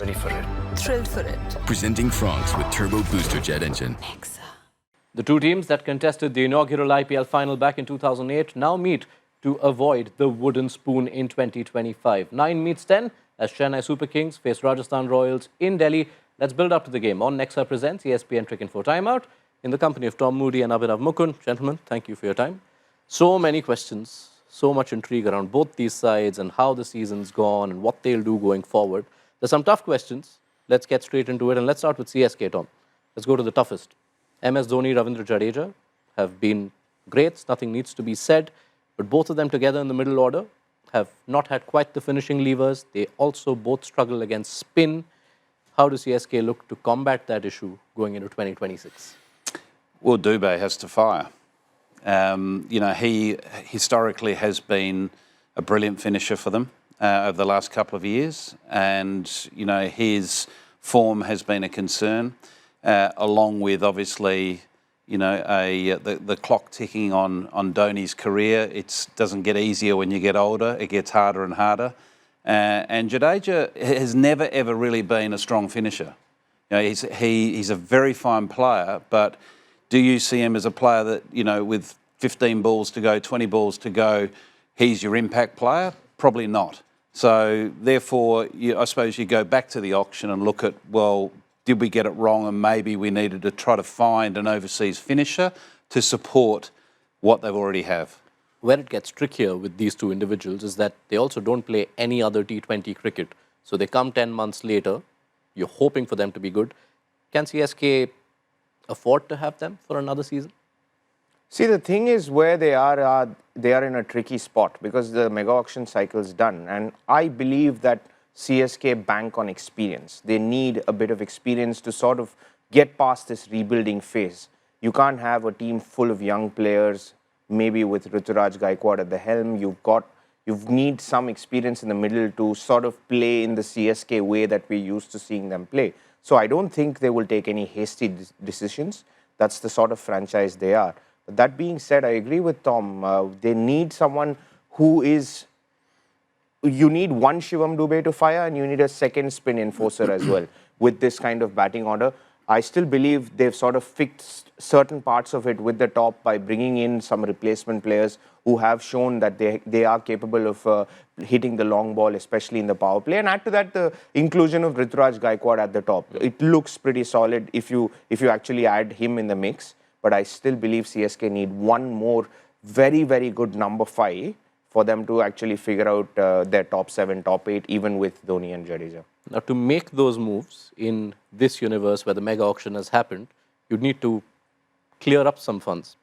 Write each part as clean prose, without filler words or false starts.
Ready for it. Thrilled for it. Presenting Franks with Turbo Booster Jet Engine. The two teams that contested the inaugural IPL final back in 2008 now meet to avoid the wooden spoon in 2025. 9 meets 10 as Chennai Super Kings face Rajasthan Royals in Delhi. Let's build up to the game. On Nexa presents ESPN Cricinfo Timeout in the company of Tom Moody and Abhinav Mukund. Gentlemen, thank you for your time. So many questions, so much intrigue around both these sides and how the season's gone and what they'll do going forward. There's some tough questions. Let's get straight into it and let's start with CSK, Tom. Let's go to the toughest. MS Dhoni, Ravindra Jadeja have been greats. Nothing needs to be said. But both of them together in the middle order have not had quite the finishing levers. They also both struggle against spin. How does CSK look to combat that issue going into 2026? Well, Dubé has to fire. He historically has been a brilliant finisher for them over the last couple of years. And, his form has been a concern, along with, obviously, the clock ticking on Dhoni's career. It doesn't get easier when you get older. It gets harder and harder. And Jadeja has never, ever really been a strong finisher. He's a very fine player, but do you see him as a player that, with 15 balls to go, 20 balls to go, he's your impact player? Probably not. So, therefore, I suppose you go back to the auction and look at, well, did we get it wrong and maybe we needed to try to find an overseas finisher to support what they already have? Where it gets trickier with these two individuals is that they also don't play any other T20 cricket. So they come 10 months later. You're hoping for them to be good. Can CSK afford to have them for another season? See, the thing is where they are in a tricky spot because the mega auction cycle is done. And I believe that CSK bank on experience. They need a bit of experience to sort of get past this rebuilding phase. You can't have a team full of young players, maybe with Ruturaj Gaikwad at the helm. You need some experience in the middle to sort of play in the CSK way that we're used to seeing them play. So I don't think they will take any hasty decisions. That's the sort of franchise they are. But that being said, I agree with Tom. They need someone who is... You need one Shivam Dubé to fire and you need a second spin enforcer as well with this kind of batting order. I still believe they've sort of fixed certain parts of it with the top by bringing in some replacement players who have shown that they are capable of hitting the long ball, especially in the power play. And add to that the inclusion of Ruturaj Gaikwad at the top. It looks pretty solid if you actually add him in the mix. But I still believe CSK need one more very, very good number 5 for them to actually figure out their top 7, top 8, even with Dhoni and Jadeja. Now, to make those moves in this universe where the mega auction has happened, you'd need to clear up some funds.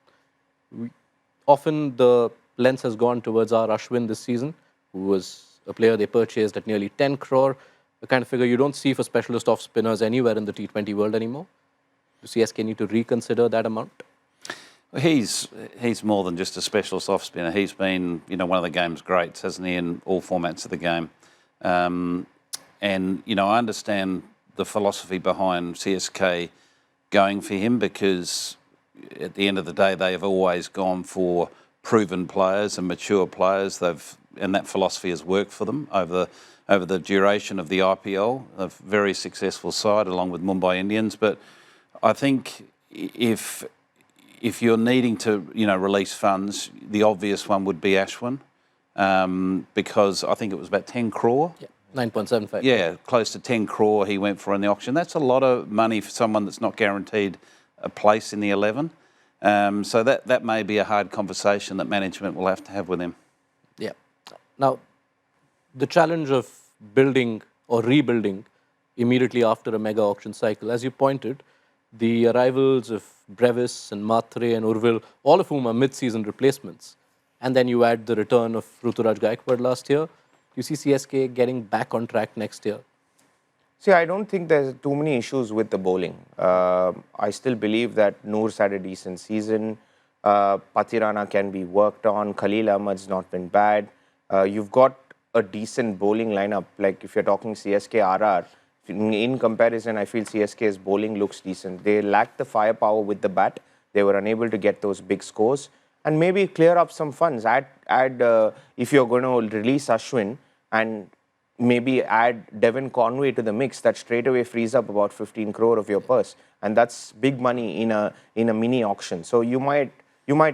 Often the lens has gone towards our Ashwin this season, who was a player they purchased at nearly 10 crore, the kind of figure you don't see for specialist off-spinners anywhere in the T20 world anymore. Do CSK need to reconsider that amount? He's more than just a specialist off spinner. He's been, one of the game's greats, hasn't he, in all formats of the game. And, I understand the philosophy behind CSK going for him because at the end of the day, they have always gone for proven players and mature players. And that philosophy has worked for them over the duration of the IPL. A very successful side along with Mumbai Indians. But I think if you're needing to, release funds, the obvious one would be Ashwin, because I think it was about 10 crore. Yeah, 9.75. Yeah, close to 10 crore he went for in the auction. That's a lot of money for someone that's not guaranteed a place in the 11. So that may be a hard conversation that management will have to have with him. Yeah. Now, the challenge of building or rebuilding immediately after a mega auction cycle, as you pointed, the arrivals of Brevis and Matre and Urvil, all of whom are mid-season replacements. And then you add the return of Ruturaj Gaikwad last year. You see CSK getting back on track next year? See, I don't think there's too many issues with the bowling. I still believe that Noor's had a decent season. Patirana can be worked on. Khalil Ahmed's not been bad. You've got a decent bowling lineup. Like if you're talking CSK RR, in comparison, I feel CSK's bowling looks decent. They lacked the firepower with the bat. They were unable to get those big scores. And maybe clear up some funds. If you're going to release Ashwin and maybe add Devin Conway to the mix, that straight away frees up about 15 crore of your purse, and that's big money in a mini auction. So you might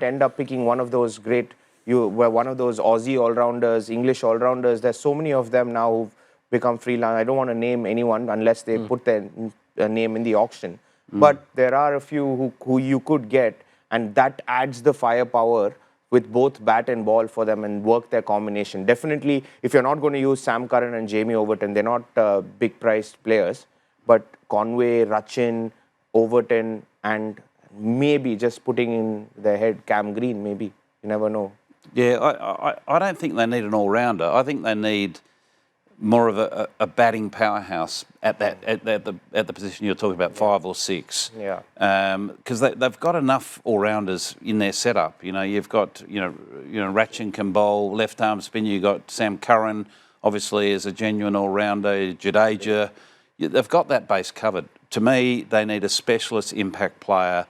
end up picking one of those one of those Aussie all-rounders, English all-rounders. There's so many of them now who've become freelance. I don't want to name anyone unless they put their name in the auction. But there are a few who you could get, and that adds the firepower with both bat and ball for them and work their combination. Definitely, if you're not going to use Sam Curran and Jamie Overton, they're not big-priced players, but Conway, Rachin, Overton, and maybe just putting in their head Cam Green, maybe. You never know. Yeah, I don't think they need an all-rounder. I think they need more of a batting powerhouse at the position you're talking about, 5 or 6. Yeah. Because they've got enough all-rounders in their setup. You know, you've got Rachin can bowl, left-arm spin. You've got Sam Curran, obviously, as a genuine all-rounder. Jadeja, they've got that base covered. To me, they need a specialist impact player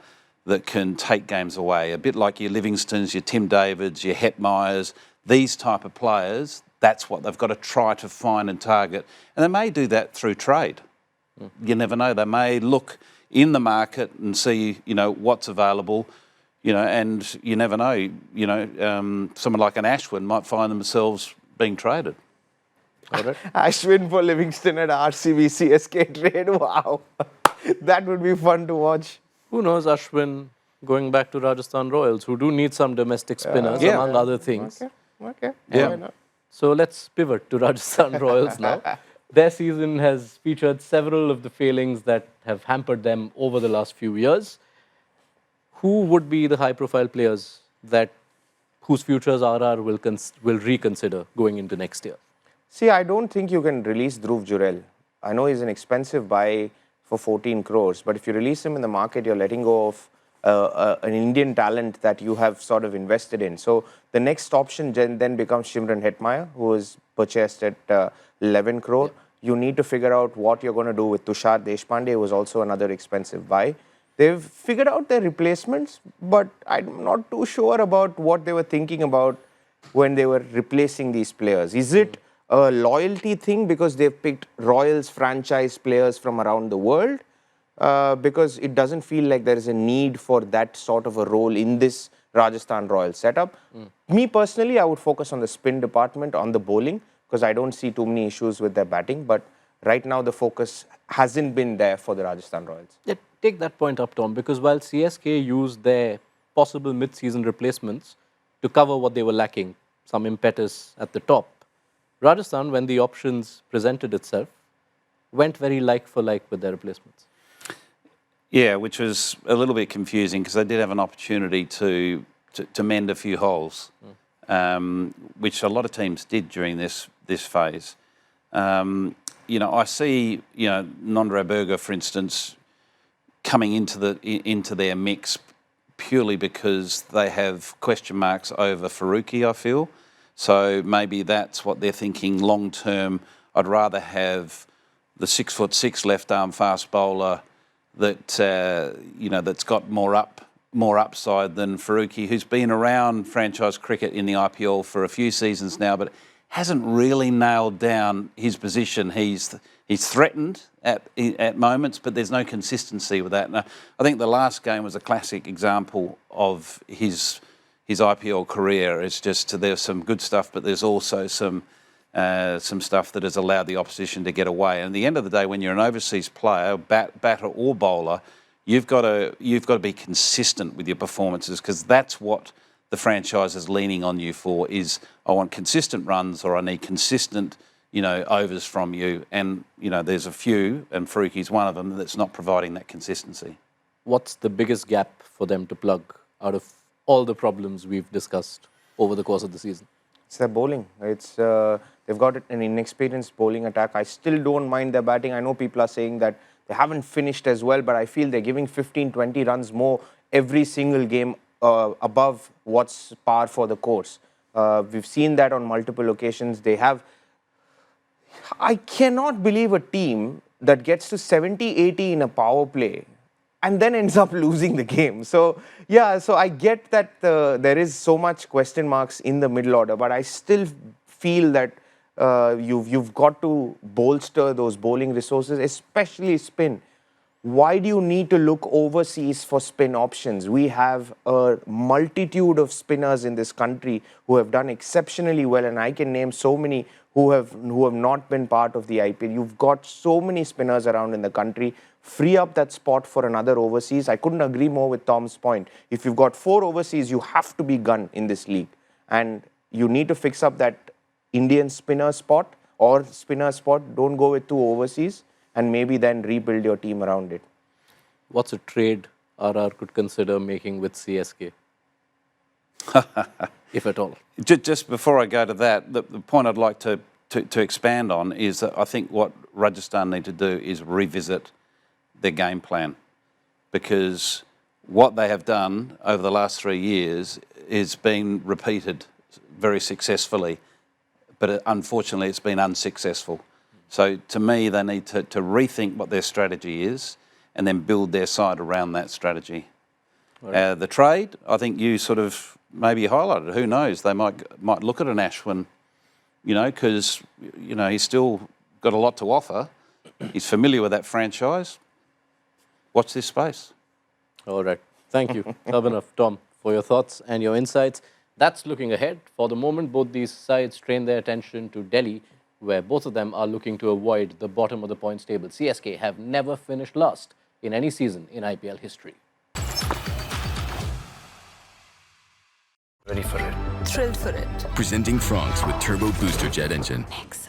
that can take games away. A bit like your Livingstons, your Tim Davids, your Hetmeyers, these type of players. That's what they've got to try to find and target. And they may do that through trade. You never know. They may look in the market and see, what's available, and you never know. Someone like an Ashwin might find themselves being traded. Ashwin for Livingston at RCB CSK trade. Wow. That would be fun to watch. Who knows, Ashwin going back to Rajasthan Royals, who do need some domestic spinners, among other things. Okay. Yeah. Why not? So let's pivot to Rajasthan Royals now. Their season has featured several of the failings that have hampered them over the last few years. Who would be the high-profile players whose futures RR will reconsider going into next year? See, I don't think you can release Dhruv Jurel. I know he's an expensive buy for 14 crores, but if you release him in the market, you're letting go of an Indian talent that you have sort of invested in. So the next option then becomes Shimran Hetmyer, who was purchased at 11 crore. Yeah. You need to figure out what you're going to do with Tushar Deshpande, who was also another expensive buy. They've figured out their replacements, but I'm not too sure about what they were thinking about when they were replacing these players. Is it a loyalty thing because they've picked Royals franchise players from around the world? Because it doesn't feel like there is a need for that sort of a role in this Rajasthan Royals setup. Me personally, I would focus on the spin department, on the bowling, because I don't see too many issues with their batting. But right now, the focus hasn't been there for the Rajasthan Royals. Yeah, take that point up, Tom, because while CSK used their possible mid-season replacements to cover what they were lacking, some impetus at the top, Rajasthan, when the options presented itself, went very like for like with their replacements. Yeah, which was a little bit confusing because they did have an opportunity to mend a few holes, which a lot of teams did during this phase. I see, Nondra Burger, for instance, coming into their mix purely because they have question marks over Faruqi, I feel. So maybe that's what they're thinking long term. I'd rather have the 6'6" left arm fast bowler that that's got more upside than Faruqi, who's been around franchise cricket in the IPL for a few seasons now, but hasn't really nailed down his position. He's threatened at moments, but there's no consistency with that. Now, I think the last game was a classic example of his IPL career. It's just there's some good stuff, but there's also some stuff that has allowed the opposition to get away. And at the end of the day, when you're an overseas player, batter or bowler, you've got to be consistent with your performances, because that's what the franchise is leaning on you for. Is I want consistent runs, or I need consistent overs from you. And there's a few, and Faruqi's one of them, that's not providing that consistency. What's the biggest gap for them to plug out of all the problems we've discussed over the course of the season? It's their bowling. They've got an inexperienced bowling attack. I still don't mind their batting. I know people are saying that they haven't finished as well, but I feel they're giving 15, 20 runs more every single game above what's par for the course. We've seen that on multiple occasions. I cannot believe a team that gets to 70, 80 in a power play and then ends up losing the game. So I get that there is so much question marks in the middle order, but I still feel that You've got to bolster those bowling resources, especially spin. Why do you need to look overseas for spin options? We have a multitude of spinners in this country who have done exceptionally well, and I can name so many who have not been part of the IPL. You've got so many spinners around in the country. Free up that spot for another overseas. I couldn't agree more with Tom's point. If you've got 4 overseas, you have to be gun in this league, and you need to fix up that Indian spinner spot or spinner spot. Don't go with 2 overseas. And maybe then rebuild your team around it. What's a trade RR could consider making with CSK? If at all. Just before I go to that, the point I'd like to expand on is that I think what Rajasthan need to do is revisit their game plan, because what they have done over the last 3 years is been repeated very successfully, but unfortunately it's been unsuccessful. So to me, they need to rethink what their strategy is and then build their side around that strategy. Right. The trade, I think you sort of maybe highlighted. Who knows? They might look at an Ashwin, because he's still got a lot to offer. He's familiar with that franchise. Watch this space. All right. Thank you, Abhinav, Tom, for your thoughts and your insights. That's looking ahead. For the moment, both these sides train their attention to Delhi, where both of them are looking to avoid the bottom of the points table. CSK have never finished last in any season in IPL history. Ready for it. Thrilled for it. Presenting Franks with Turbo Booster Jet Engine. Nexa.